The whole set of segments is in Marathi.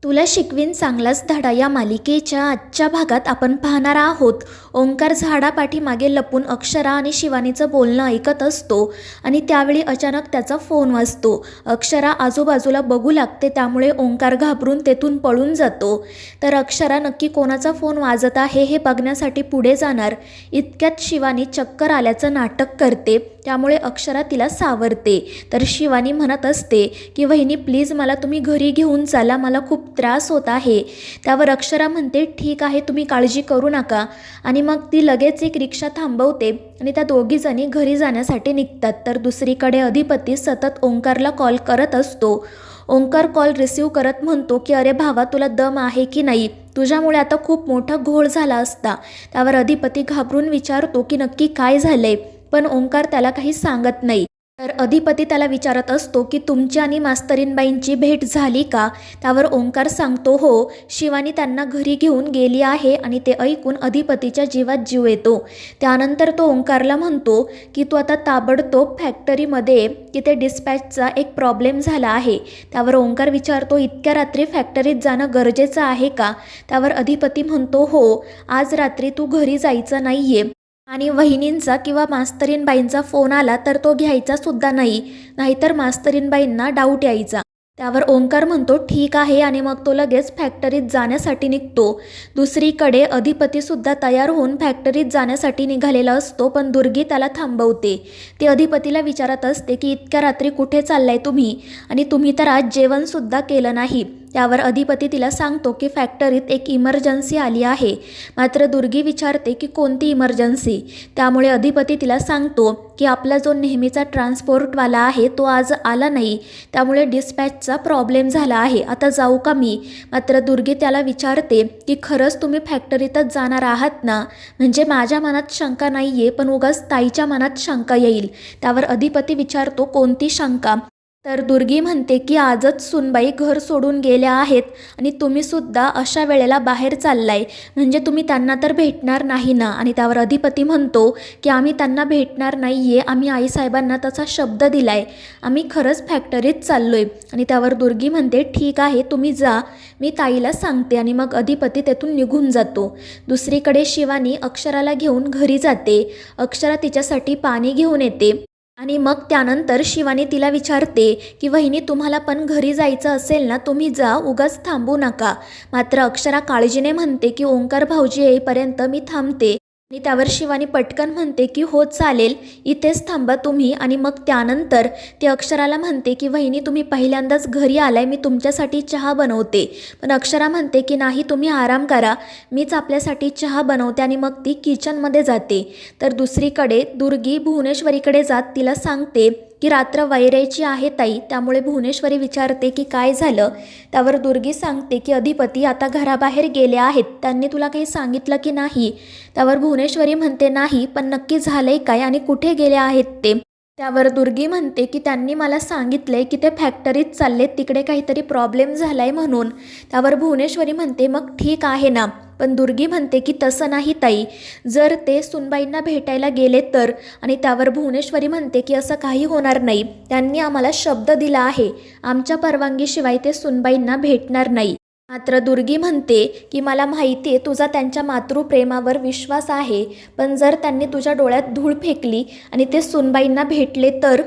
तुला शिकवीन चांगलाच धडा या मालिकेच्या आजच्या भागात आपण पाहणार आहोत. ओंकार झाडापाठीमागे लपून अक्षरा आणि शिवानीचं बोलणं ऐकत असतो आणि त्यावेळी अचानक त्याचा फोन वाजतो. अक्षरा आजूबाजूला बघू लागते, त्यामुळे ओंकार घाबरून तेथून पळून जातो. तर अक्षरा नक्की कोणाचा फोन वाजत आहे हे बघण्यासाठी पुढे जाणार. इतक्यात शिवानी चक्कर आल्याचं नाटक करते, त्यामुळे अक्षरा तिला सावरते. तर शिवानी म्हणत असते की वहिनी प्लीज मला तुम्ही घरी घेऊन चला, मला खूप त्रास होत आहे. त्यावर अक्षरा म्हणते ठीक आहे, तुम्ही काळजी करू नका. आणि मग ती लगेच एक रिक्षा थांबवते आणि त्या दोघीजणी घरी जाण्यासाठी निघतात. तर दुसरीकडे अधिपती सतत ओंकारला कॉल करत असतो. ओंकार कॉल रिसीव करत म्हणतो की अरे भावा, तुला दम आहे की नाही? तुझ्यामुळे आता खूप मोठा घोळ झाला असता. त्यावर अधिपती घाबरून विचारतो की नक्की काय झालंय, पण ओंकार त्याला काही सांगत नाही. तर अधिपती त्याला विचारत असतो की तुमची आणि मास्तरीनबाईंची भेट झाली का? त्यावर ओंकार सांगतो हो, शिवानी त्यांना घरी घेऊन गेली आहे. आणि ते ऐकून अधिपतीच्या जीवात जीव येतो. त्यानंतर तो ओंकारला म्हणतो की तू आता ताबडतोब फॅक्टरीमध्ये तिथे डिस्पॅचचा एक प्रॉब्लेम झाला आहे. त्यावर ओंकार विचारतो इतक्या रात्री फॅक्टरीत जाणं गरजेचं आहे का? त्यावर अधिपती म्हणतो हो, आज रात्री तू घरी जायचं नाही आहे आणि वहिनींचा किंवा मास्तरीनबाईंचा फोन आला तर तो घ्यायचा सुद्धा नाही, नाहीतर मास्तरीनबाईंना डाऊट यायचा. त्यावर ओंकार म्हणतो ठीक आहे आणि मग तो लगेच फॅक्टरीत जाण्यासाठी निघतो. दुसरीकडे अधिपतीसुद्धा तयार होऊन फॅक्टरीत जाण्यासाठी निघालेला असतो, पण दुर्गी त्याला थांबवते. ती अधिपतीला विचारत असते की इतक्या रात्री कुठे चाललाय तुम्ही, आणि तुम्ही तर आज जेवणसुद्धा केलं नाही. त्यावर अधिपती तिला सांगतो की फॅक्टरीत एक इमर्जन्सी आली आहे. मात्र दुर्गी विचारते की कोणती इमर्जन्सी? त्यामुळे अधिपती तिला सांगतो की आपला जो नेहमीचा ट्रान्सपोर्टवाला आहे तो आज आला नाही, त्यामुळे डिस्पॅचचा प्रॉब्लेम झाला आहे. आता जाऊ का मी? मात्र दुर्गी त्याला विचारते की खरंच तुम्ही फॅक्टरीतच जाणार आहात ना? म्हणजे माझ्या मनात शंका नाही आहे, पण उगाच ताईच्या मनात शंका येईल. त्यावर अधिपती विचारतो कोणती शंका? तर दुर्गी म्हणते की आजच सुनबाई घर सोडून गेल्या आहेत आणि तुम्हीसुद्धा अशा वेळेला बाहेर चाललाय, म्हणजे तुम्ही त्यांना तर भेटणार नाही ना? आणि त्यावर अधिपती म्हणतो की आम्ही त्यांना भेटणार नाही आहे, आम्ही आईसाहेबांना तसा शब्द दिलाय, आम्ही खरंच फॅक्टरीत चाललोय. आणि त्यावर दुर्गी म्हणते ठीक आहे, तुम्ही जा, मी ताईला सांगते. आणि मग अधिपती तेथून निघून जातो. दुसरीकडे शिवानी अक्षराला घेऊन घरी जाते. अक्षरा तिच्यासाठी पाणी घेऊन येते आणि मग त्यानंतर शिवानी तिला विचारते की वहिनी तुम्हाला पण घरी जायचं असेल ना, तुम्ही जा, उगाच थांबू नका. मात्र अक्षरा काळजीने म्हणते की ओंकार भाऊजी येईपर्यंत मी थांबते. आणि त्यावर शिवानी पटकन म्हणते की हो चालेल, इथेच थांबा तुम्ही. आणि मग त्यानंतर ती अक्षराला म्हणते की वहिनी तुम्ही पहिल्यांदाच घरी आलाय, मी तुमच्यासाठी चहा बनवते. पण अक्षरा म्हणते की नाही, तुम्ही आराम करा, मीच आपल्यासाठी चहा बनवते. आणि मग ती किचनमध्ये जाते. तर दुसरीकडे दुर्गी भुवनेश्वरीकडे जात तिला सांगते की रात्र वैरायची आहे ताई. त्यामुळे भुवनेश्वरी विचारते की काय झालं? त्यावर दुर्गी सांगते की अधिपती आता घराबाहेर गेले आहेत, त्यांनी तुला काही सांगितलं की नाही? त्यावर भुवनेश्वरी म्हणते नाही, पण नक्की झालंय काय आणि कुठे गेले आहेत ते? त्यावर दुर्गी म्हणते की त्यांनी मला सांगितलंय की ते फॅक्टरीत चाललेत, तिकडे काहीतरी प्रॉब्लेम झालाय म्हणून. त्यावर भुवनेश्वरी म्हणते मग ठीक आहे ना? पण दुर्गी म्हणते की तसं नाही ताई, जर ते सुनबाईंना भेटायला गेले तर? आणि त्यावर भुवनेश्वरी म्हणते की असं काही होणार नाही, त्यांनी आम्हाला शब्द दिला आहे, आमच्या परवानगीशिवाय ते सुनबाईंना भेटणार नाही. मात्र दुर्गी म्हणते की मला माहिती आहे तुझा त्यांच्या मातृप्रेमावर विश्वास आहे, पण जर त्यांनी तुझ्या डोळ्यात धूळ फेकली आणि ते सुनबाईंना भेटले तर?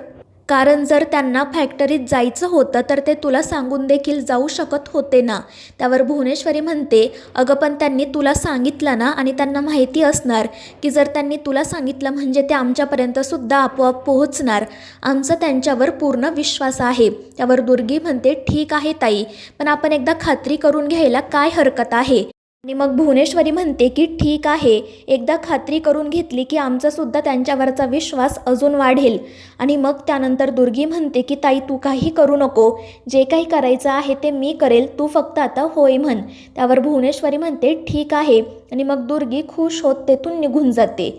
कारण जर त्यांना फॅक्टरीत जायचं होतं तर ते तुला सांगून देखील जाऊ शकत होते ना? त्यावर भुवनेश्वरी म्हणते अगं पण त्यांनी तुला सांगितलं ना, आणि त्यांना माहिती असणार की जर त्यांनी तुला सांगितलं म्हणजे ते आमच्यापर्यंतसुद्धा आपोआप पोहोचणार, आमचा त्यांच्यावर पूर्ण विश्वास आहे. त्यावर दुर्गी म्हणते ठीक आहे ताई, पण आपण एकदा खात्री करून घ्यायला काय हरकत आहे? आणि मग भुवनेश्वरी म्हणते की ठीक आहे, एकदा खात्री करून घेतली की आमचासुद्धा त्यांच्यावरचा विश्वास अजून वाढेल. आणि मग त्यानंतर दुर्गी म्हणते की ताई तू काही करू नको, जे काही करायचं आहे ते मी करेल, तू फक्त आता होय म्हण. त्यावर भुवनेश्वरी म्हणते ठीक आहे. आणि मग दुर्गी खुश होत तेथून निघून जाते.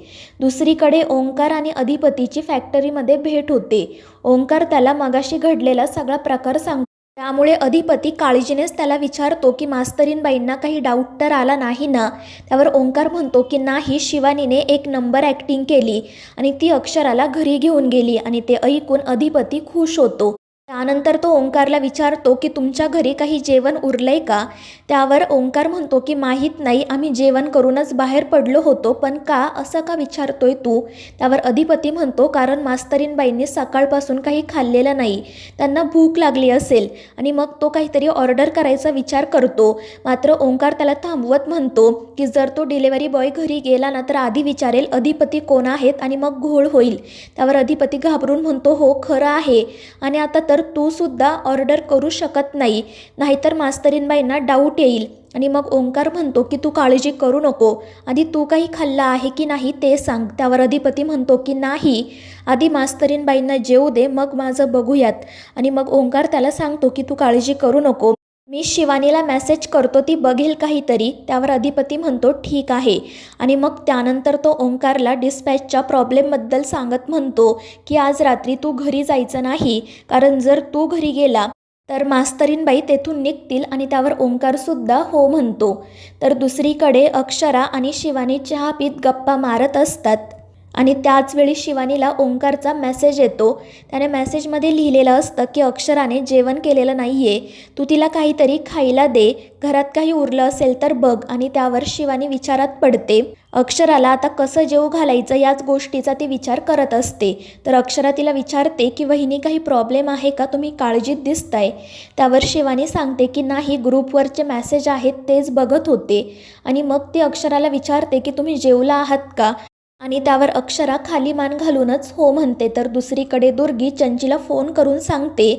दुसरीकडे ओंकार आणि अधिपतीची फॅक्टरीमध्ये भेट होते. ओंकार त्याला मगाशी घडलेला सगळा प्रकार सांगतो. त्यामुळे अधिपती काळजीनेच त्याला विचारतो की मास्तरीनबाईंना काही डाऊट तर आला नाही ना? त्यावर ओंकार म्हणतो की नाही, शिवानीने एक नंबर ॲक्टिंग केली आणि ती अक्षराला घरी घेऊन गेली. आणि ते ऐकून अधिपती खुश होतो. त्यानंतर तो ओंकारला विचारतो की तुमच्या घरी काही जेवण उरलंय का? त्यावर ओंकार म्हणतो की माहीत नाही, आम्ही जेवण करूनच बाहेर पडलो होतो. पण का असं का विचारतोय तू? त्यावर अधिपती म्हणतो कारण मास्तरीणबाईंनी सकाळपासून काही खाल्लेलं नाही, त्यांना भूक लागली असेल आणि मग तो काहीतरी ऑर्डर करायचा विचार करतो. मात्र ओंकार त्याला थांबवत म्हणतो की जर तो डिलेवरी बॉय घरी गेला ना तर आधी विचारेल अधिपती कोण आहेत आणि मग घोळ होईल. त्यावर अधिपती घाबरून म्हणतो हो खरं आहे, आणि आता तर तू सुद्धा ऑर्डर करू शकत नाही, नाहीतर मास्तरीणबाईंना डाऊट येईल. आणि मग ओंकार म्हणतो की तू काळजी करू नको, आधी तू काही खाल्लं आहे की नाही ते सांग. त्यावर अधिपती म्हणतो की नाही, आधी मास्तरीणबाईंना जेवू दे, मग माझं बघूयात. आणि मग ओंकार त्याला सांगतो की तू काळजी करू नको, मी शिवानीला मेसेज करतो, ती बघेल काहीतरी. त्यावर अधिपती म्हणतो ठीक आहे. आणि मग त्यानंतर तो ओंकारला डिस्पॅचच्या प्रॉब्लेमबद्दल सांगत म्हणतो की आज रात्री तू घरी जायचं नाही, कारण जर तू घरी गेला तर मास्तरीणबाई तेथून निघतील. आणि त्यावर ओंकारसुद्धा हो म्हणतो. तर दुसरीकडे अक्षरा आणि शिवानी चहा पीत गप्पा मारत असतात आणि त्याचवेळी शिवानीला ओंकारचा मेसेज येतो. त्याने मेसेजमध्ये लिहिलेलं असतं की अक्षराने जेवण केलेलं नाही आहे, तू तिला काहीतरी खायला दे, घरात काही उरलं असेल तर बघ. आणि त्यावर शिवानी विचारात पडते. अक्षराला आता कसं जेवू घालायचं याच गोष्टीचा ती विचार करत असते. तर अक्षरा तिला विचारते की वहिनी काही प्रॉब्लेम आहे का, तुम्ही काळजीत दिसताय. त्यावर शिवानी सांगते की नाही, ग्रुपवरचे मेसेज आहेत तेच बघत होते. आणि मग ती अक्षराला विचारते की तुम्ही जेवला आहात का? आणि त्यावर अक्षरा खाली मान घालूनच हो म्हणते. तर दुसरीकडे दुर्गी चंचीला फोन करून सांगते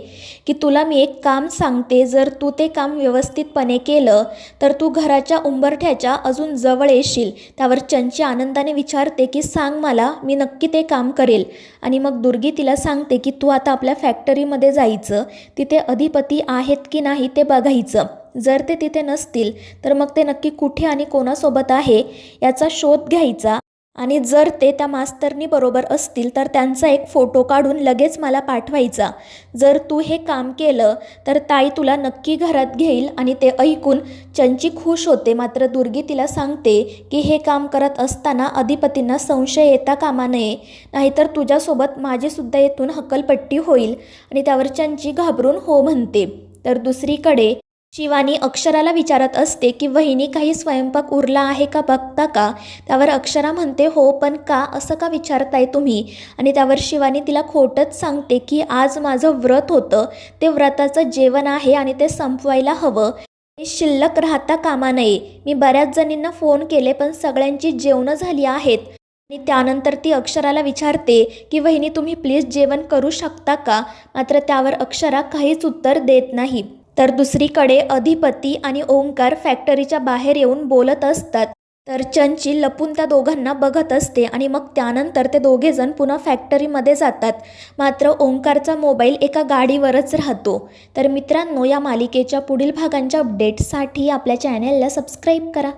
की तुला मी एक काम सांगते, जर तू ते काम व्यवस्थितपणे केलं तर तू घराच्या उंबरठ्याच्या अजून जवळ येशील. त्यावर चंची आनंदाने विचारते की सांग मला, मी नक्की ते काम करेल. आणि मग दुर्गी तिला सांगते की तू आता आपल्या फॅक्टरीमध्ये जायचं, तिथे अधिपती आहेत की नाही ते बघायचं. जर ते तिथे नसतील तर मग ते नक्की कुठे आणि कोणासोबत आहे याचा शोध घ्यायचा. आणि जर ते त्या मास्तरनी बरोबर असतील तर त्यांचा एक फोटो काढून लगेच मला पाठवायचा. जर तू हे काम केलं तर ताई तुला नक्की घरात घेईल. आणि ते ऐकून चंची खुश होते. मात्र दुर्गी तिला सांगते की हे काम करत असताना अधिपतींना संशय येता कामा नये, नाहीतर तुझ्यासोबत माझीसुद्धा येथून हकलपट्टी होईल. आणि त्यावर चंची घाबरून हो म्हणते. तर दुसरीकडे शिवानी अक्षराला विचारत असते की वहिनी काही स्वयंपाक उरला आहे का बघता का? त्यावर अक्षरा म्हणते हो, पण का असं का विचारताय तुम्ही? आणि त्यावर शिवानी तिला खोटंच सांगते की आज माझं व्रत होतं, ते व्रताचं जेवण आहे आणि ते संपवायला हवं, ते शिल्लक राहता कामा नये. मी बऱ्याच जणींना फोन केले पण सगळ्यांची जेवणं झाली आहेत. आणि त्यानंतर ती अक्षराला विचारते की वहिनी तुम्ही प्लीज जेवण करू शकता का? मात्र त्यावर अक्षरा काहीच उत्तर देत नाही. तर दुसरीकडे अधिपती आणि ओंकार फॅक्टरीच्या बाहेर येऊन बोलत असतात. तर चंची लपून त्या दोघांना बघत असते. आणि मग त्यानंतर ते दोघेजण पुन्हा फॅक्टरीमध्ये जातात. मात्र ओंकारचा मोबाईल एका गाडीवरच राहतो. तर मित्रांनो, या मालिकेच्या पुढील भागांच्या अपडेट्ससाठी आपल्या चॅनेलला सबस्क्राईब करा.